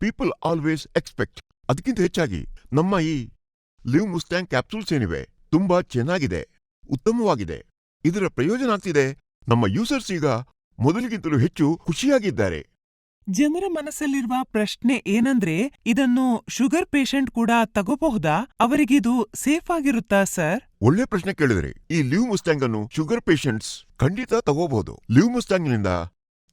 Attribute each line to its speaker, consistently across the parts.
Speaker 1: People always expect. ಅದಕ್ಕಿಂತ ಹೆಚ್ಚಾಗಿ ನಮ್ಮ ಈ ಲಿವ್ ಮುಸ್ಟ್ಯಾಂಗ್ ಕ್ಯಾಪ್ಸೂಲ್ಸ್ ಏನಿವೆ ತುಂಬಾ ಚೆನ್ನಾಗಿದೆ, ಉತ್ತಮವಾಗಿದೆ. ಇದರ ಪ್ರಯೋಜನ ಆಗ್ತಿದೆ. ನಮ್ಮ ಯೂಸರ್ಸ್ ಈಗ ಮೊದಲಿಗಿಂತಲೂ ಹೆಚ್ಚು ಖುಷಿಯಾಗಿದ್ದಾರೆ.
Speaker 2: ಜನರ ಮನಸ್ಸಲ್ಲಿರುವ ಪ್ರಶ್ನೆ ಏನಂದ್ರೆ, ಇದನ್ನು ಶುಗರ್ ಪೇಷಂಟ್ ಕೂಡ ತಗೋಬಹುದಾ? ಅವರಿಗಿದು ಸೇಫ್ ಆಗಿರುತ್ತಾ ಸರ್?
Speaker 1: ಒಳ್ಳೆ ಪ್ರಶ್ನೆ ಕೇಳಿದ್ರಿ. ಈ ಲಿವ್ ಮುಸ್ಟ್ಯಾಂಗ್ ಅನ್ನು ಶುಗರ್ ಪೇಷಂಟ್ಸ್ ಖಂಡಿತ ತಗೋಬಹುದು. ಲಿವ್ ಮುಸ್ಟ್ಯಾಂಗ್ನಿಂದ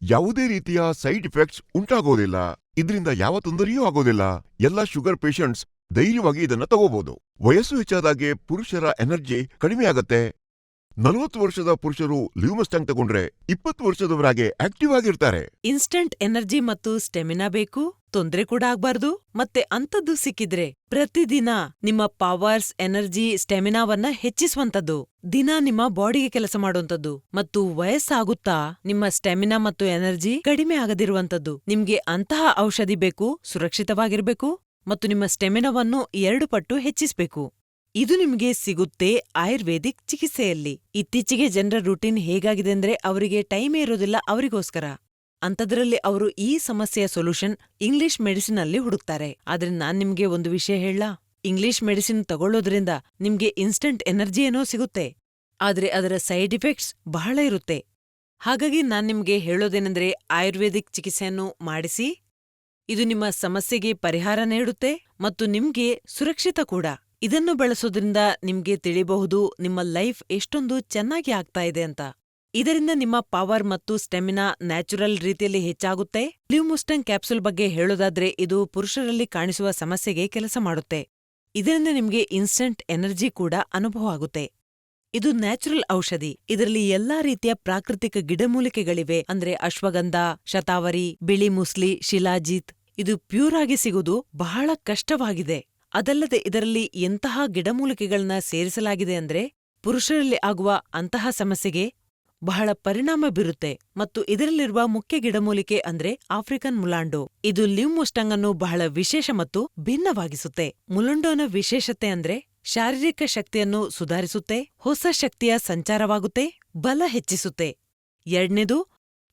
Speaker 1: ಯಾವುದೇ ರೀತಿಯ ಸೈಡ್ ಎಫೆಕ್ಟ್ಸ್ ಉಂಟಾಗೋದಿಲ್ಲ. ಇದರಿಂದ ಯಾವ ತೊಂದರೆಯೂ ಆಗೋದಿಲ್ಲ. ಎಲ್ಲ ಶುಗರ್ ಪೇಷಂಟ್ಸ್ ಧೈರ್ಯವಾಗಿ ಇದನ್ನ ತಗೋಬಹುದು. ವಯಸ್ಸು ಹೆಚ್ಚಾದಾಗೆ ಪುರುಷರ ಎನರ್ಜಿ ಕಡಿಮೆ ಆಗತ್ತೆ. 40 ವರ್ಷದ ಪುರುಷರು ಲಿವ್ ಮುಸ್ಟ್ಯಾಂಗ್ ತಗೊಂಡ್ರೆ 20 ವರ್ಷದವರಾಗೆ ಆಕ್ಟಿವ್ ಆಗಿರ್ತಾರೆ.
Speaker 3: ಇನ್ಸ್ಟಂಟ್ ಎನರ್ಜಿ ಮತ್ತು ಸ್ಟೆಮಿನಾ ಬೇಕು, ತೊಂದ್ರೆ ಕೂಡ ಆಗ್ಬಾರ್ದು. ಮತ್ತೆ ಅಂಥದ್ದು ಸಿಕ್ಕಿದ್ರೆ ಪ್ರತಿದಿನ ನಿಮ್ಮ ಪವರ್ಸ್, ಎನರ್ಜಿ, ಸ್ಟೆಮಿನಾವನ್ನ ಹೆಚ್ಚಿಸುವಂತದ್ದು, ದಿನ ನಿಮ್ಮ ಬಾಡಿಗೆ ಕೆಲಸ ಮಾಡುವಂತದ್ದು, ಮತ್ತು ವಯಸ್ಸಾಗುತ್ತಾ ನಿಮ್ಮ ಸ್ಟೆಮಿನಾ ಮತ್ತು ಎನರ್ಜಿ ಕಡಿಮೆ ಆಗದಿರುವಂತದ್ದು. ನಿಮ್ಗೆ ಅಂತಹ ಔಷಧಿ ಬೇಕು, ಸುರಕ್ಷಿತವಾಗಿರ್ಬೇಕು ಮತ್ತು ನಿಮ್ಮ ಸ್ಟೆಮಿನಾವನ್ನು 2 ಪಟ್ಟು ಹೆಚ್ಚಿಸ್ಬೇಕು. ಇದು ನಿಮ್ಗೆ ಸಿಗುತ್ತೆ ಆಯುರ್ವೇದಿಕ್ ಚಿಕಿತ್ಸೆಯಲ್ಲಿ. ಇತ್ತೀಚೆಗೆ ಜನರ ರೂಟೀನ್ ಹೇಗಾಗಿದೆ ಅಂದ್ರೆ ಅವರಿಗೆ ಟೈಮೇ ಇರೋದಿಲ್ಲ ಅವರಿಗೋಸ್ಕರ. ಅಂಥದ್ರಲ್ಲಿ ಅವರು ಈ ಸಮಸ್ಯೆಯ ಸೊಲ್ಯೂಷನ್ ಇಂಗ್ಲಿಷ್ ಮೆಡಿಸಿನ್ ಅಲ್ಲಿ ಹುಡುಕ್ತಾರೆ. ಆದ್ರೆ ನಾನ್ ನಿಮ್ಗೆ ಒಂದು ವಿಷಯ ಹೇಳಲಾ? ಇಂಗ್ಲಿಷ್ ಮೆಡಿಸಿನ್ ತಗೊಳ್ಳೋದ್ರಿಂದ ನಿಮ್ಗೆ ಇನ್ಸ್ಟಂಟ್ ಎನರ್ಜಿ ಏನೋ ಸಿಗುತ್ತೆ, ಆದ್ರೆ ಅದರ ಸೈಡ್ ಇಫೆಕ್ಟ್ಸ್ ಬಹಳ ಇರುತ್ತೆ. ಹಾಗಾಗಿ ನಾನ್ ನಿಮ್ಗೆ ಹೇಳೋದೇನೆಂದ್ರೆ, ಆಯುರ್ವೇದಿಕ್ ಚಿಕಿತ್ಸೆಯನ್ನು ಮಾಡಿಸಿ. ಇದು ನಿಮ್ಮ ಸಮಸ್ಯೆಗೆ ಪರಿಹಾರ ನೀಡುತ್ತೆ ಮತ್ತು ನಿಮ್ಗೆ ಸುರಕ್ಷಿತ ಕೂಡ. ಇದನ್ನು ಬಳಸೋದ್ರಿಂದ ನಿಮ್ಗೆ ತಿಳಿಬಹುದು ನಿಮ್ಮ ಲೈಫ್ ಎಷ್ಟೊಂದು ಚೆನ್ನಾಗಿ ಆಗ್ತಾ ಇದೆ ಅಂತ. ಇದರಿಂದ ನಿಮ್ಮ ಪವರ್ ಮತ್ತು ಸ್ಟೆಮಿನಾ ನ್ಯಾಚುರಲ್ ರೀತಿಯಲ್ಲಿ ಹೆಚ್ಚಾಗುತ್ತೆ. ಲಿವ್ ಮುಸ್ಟ್ಯಾಂಗ್ ಕ್ಯಾಪ್ಸೂಲ್ ಬಗ್ಗೆ ಹೇಳೋದಾದ್ರೆ, ಇದು ಪುರುಷರಲ್ಲಿ ಕಾಣಿಸುವ ಸಮಸ್ಯೆಗೆ ಕೆಲಸ ಮಾಡುತ್ತೆ. ಇದರಿಂದ ನಿಮ್ಗೆ ಇನ್ಸ್ಟಂಟ್ ಎನರ್ಜಿ ಕೂಡ ಅನುಭವ ಆಗುತ್ತೆ. ಇದು ನ್ಯಾಚುರಲ್ ಔಷಧಿ. ಇದರಲ್ಲಿ ಎಲ್ಲಾ ರೀತಿಯ ಪ್ರಾಕೃತಿಕ ಗಿಡಮೂಲಿಕೆಗಳಿವೆ. ಅಂದ್ರೆ ಅಶ್ವಗಂಧ, ಶತಾವರಿ, ಬಿಳಿ ಮುಸ್ಲಿ, ಶಿಲಾಜೀತ್. ಇದು ಪ್ಯೂರ್ ಆಗಿ ಸಿಗುವುದು ಬಹಳ ಕಷ್ಟವಾಗಿದೆ. ಅದಲ್ಲದೆ ಇದರಲ್ಲಿ ಎಂತಹ ಗಿಡಮೂಲಿಕೆಗಳನ್ನ ಸೇರಿಸಲಾಗಿದೆ ಅಂದ್ರೆ ಪುರುಷರಲ್ಲಿ ಆಗುವ ಅಂತಹ ಸಮಸ್ಯೆಗೆ ಬಹಳ ಪರಿಣಾಮ ಬೀರುತ್ತೆ. ಮತ್ತು ಇದರಲ್ಲಿರುವ ಮುಖ್ಯ ಗಿಡಮೂಲಿಕೆ ಅಂದ್ರೆ ಆಫ್ರಿಕನ್ ಮುಲಾಂಡೋ. ಇದು ಲಿವ್ ಮುಸ್ಟ್ಯಾಂಗ್ ಅನ್ನು ಬಹಳ ವಿಶೇಷ ಮತ್ತು ಭಿನ್ನವಾಗಿಸುತ್ತೆ. ಮುಲಾಂಡೋನ ವಿಶೇಷತೆ ಅಂದ್ರೆ ಶಾರೀರಿಕ ಶಕ್ತಿಯನ್ನು ಸುಧಾರಿಸುತ್ತೆ, ಹೊಸ ಶಕ್ತಿಯ ಸಂಚಾರವಾಗುತ್ತೆ, ಬಲ ಹೆಚ್ಚಿಸುತ್ತೆ. 2ನೇದು,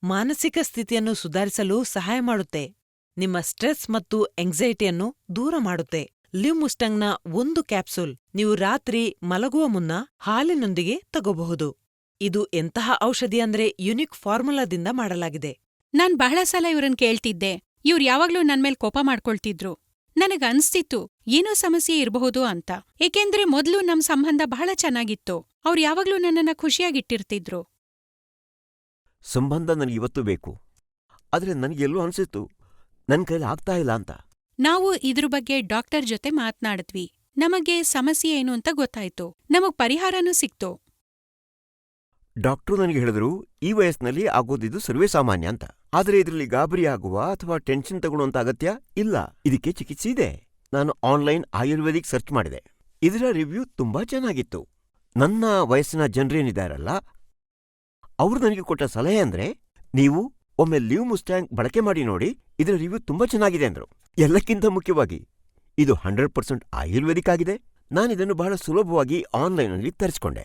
Speaker 3: ಮಾನಸಿಕ ಸ್ಥಿತಿಯನ್ನು ಸುಧಾರಿಸಲು ಸಹಾಯ ಮಾಡುತ್ತೆ. ನಿಮ್ಮ ಸ್ಟ್ರೆಸ್ ಮತ್ತು ಎಂಗ್ಸೈಟಿಯನ್ನು ದೂರ ಮಾಡುತ್ತೆ. ಲಿವ್ ಮುಸ್ಟ್ಯಾಂಗ್ನ 1 ಕ್ಯಾಪ್ಸೂಲ್ ನೀವು ರಾತ್ರಿ ಮಲಗುವ ಮುನ್ನ ಹಾಲಿನೊಂದಿಗೆ ತಗೋಬಹುದು. ಇದು ಎಂತಹ ಔಷಧಿ ಅಂದ್ರೆ ಯುನಿಕ್ ಫಾರ್ಮುಲಾದಿಂದ ಮಾಡಲಾಗಿದೆ.
Speaker 4: ನಾನ್ ಬಹಳ ಸಲ ಇವ್ರನ್ ಕೇಳ್ತಿದ್ದೆ. ಇವ್ರು ಯಾವಾಗ್ಲೂ ನನ್ಮೇಲ್ ಕೋಪ ಮಾಡ್ಕೊಳ್ತಿದ್ರು. ನನಗ್ ಅನ್ಸ್ತಿತ್ತು ಏನೋ ಸಮಸ್ಯೆ ಇರಬಹುದು ಅಂತ. ಏಕೆಂದ್ರೆ ಮೊದ್ಲು ನಮ್ ಸಂಬಂಧ ಬಹಳ ಚೆನ್ನಾಗಿತ್ತು. ಅವ್ರು ಯಾವಾಗ್ಲೂ ನನ್ನನ್ನ ಖುಷಿಯಾಗಿಟ್ಟಿರ್ತಿದ್ರು.
Speaker 5: ಸಂಬಂಧ ನನಗಿವತ್ತು ಬೇಕು, ಆದ್ರೆ ನನಗೆಲ್ಲೋ ಅನ್ಸಿತ್ತು ನನ್ ಕೈಲಿ ಆಗ್ತಾ ಇಲ್ಲ ಅಂತ.
Speaker 4: ನಾವು ಇದ್ರ ಬಗ್ಗೆ ಡಾಕ್ಟರ್ ಜೊತೆ ಮಾತ್ನಾಡಿದ್ವಿ. ನಮಗೆ ಸಮಸ್ಯೆ ಏನು ಅಂತ ಗೊತ್ತಾಯ್ತು. ನಮಗ್ ಪರಿಹಾರನೂ ಸಿಕ್ತು.
Speaker 5: ಡಾಕ್ಟ್ರು ನನಗೆ ಹೇಳಿದ್ರು ಈ ವಯಸ್ಸಿನಲ್ಲಿ ಆಗೋದಿದು ಸರ್ವೇ ಸಾಮಾನ್ಯ ಅಂತ. ಆದ್ರೆ ಇದರಲ್ಲಿ ಗಾಬರಿ ಆಗುವ ಅಥವಾ ಟೆನ್ಷನ್ ತಗೊಳ್ಳುವಂತ ಅಗತ್ಯ ಇಲ್ಲ. ಇದಕ್ಕೆ ಚಿಕಿತ್ಸೆ ಇದೆ. ನಾನು ಆನ್ಲೈನ್ ಆಯುರ್ವೇದಿಕ್ ಸರ್ಚ್ ಮಾಡಿದೆ. ಇದರ ರಿವ್ಯೂ ತುಂಬಾ ಚೆನ್ನಾಗಿತ್ತು. ನನ್ನ ವಯಸ್ಸಿನ ಜನರೇನಿದಾರಲ್ಲ ಅವ್ರು ನನಗೆ ಕೊಟ್ಟ ಸಲಹೆ ಅಂದ್ರೆ, ನೀವು ಒಮ್ಮೆ ಲಿವ್ ಮುಸ್ಟ್ಯಾಂಗ್ ಬಳಕೆ ಮಾಡಿ ನೋಡಿ, ಇದರ ರಿವ್ಯೂ ತುಂಬಾ ಚೆನ್ನಾಗಿದೆ ಅಂದ್ರು. ಎಲ್ಲಕ್ಕಿಂತ ಮುಖ್ಯವಾಗಿ ಇದು 100% ಆಯುರ್ವೇದಿಕ್ ಆಗಿದೆ. ನಾನಿದನ್ನು ಬಹಳ ಸುಲಭವಾಗಿ ಆನ್ಲೈನಲ್ಲಿ ತರಿಸ್ಕೊಂಡೆ.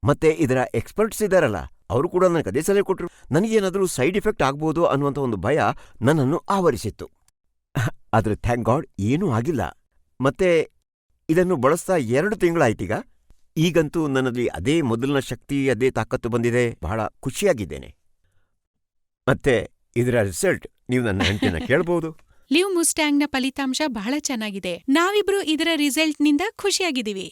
Speaker 5: ಮತ್ತೆ ಇದರ ಎಕ್ಸ್ಪರ್ಟ್ಸ್ ಇದಾರಲ್ಲ ಅವರು ಕೂಡ ನನಗೆ ಅದೇ ಸಲಹೆ ಕೊಟ್ಟರು. ನನಗೇನಾದರೂ ಸೈಡ್ ಎಫೆಕ್ಟ್ ಆಗ್ಬೋದು ಅನ್ನುವಂಥ ಒಂದು ಭಯ ನನ್ನನ್ನು ಆವರಿಸಿತ್ತು. ಆದ್ರೆ ಥ್ಯಾಂಕ್ ಗಾಡ್ ಏನೂ ಆಗಿಲ್ಲ. ಮತ್ತೆ ಇದನ್ನು ಬಳಸ್ತಾ 2 ತಿಂಗಳಾಯ್ತೀಗ. ಈಗಂತೂ ನನ್ನಲ್ಲಿ ಅದೇ ಮೊದಲಿನ ಶಕ್ತಿ, ಅದೇ ತಾಕತ್ತು ಬಂದಿದೆ. ಬಹಳ ಖುಷಿಯಾಗಿದ್ದೇನೆ. ಮತ್ತೆ ಇದರ ರಿಸಲ್ಟ್ ನೀವು ನನ್ನ ಹೆಂಡತಿನ ಕೇಳಬಹುದು.
Speaker 4: ಲಿವ್ ಮುಸ್ಟ್ಯಾಂಗ್ನ ಫಲಿತಾಂಶ ಬಹಳ ಚೆನ್ನಾಗಿದೆ. ನಾವಿಬ್ರು ಇದರ ರಿಸಲ್ಟ್ನಿಂದ ಖುಷಿಯಾಗಿದ್ದೀವಿ.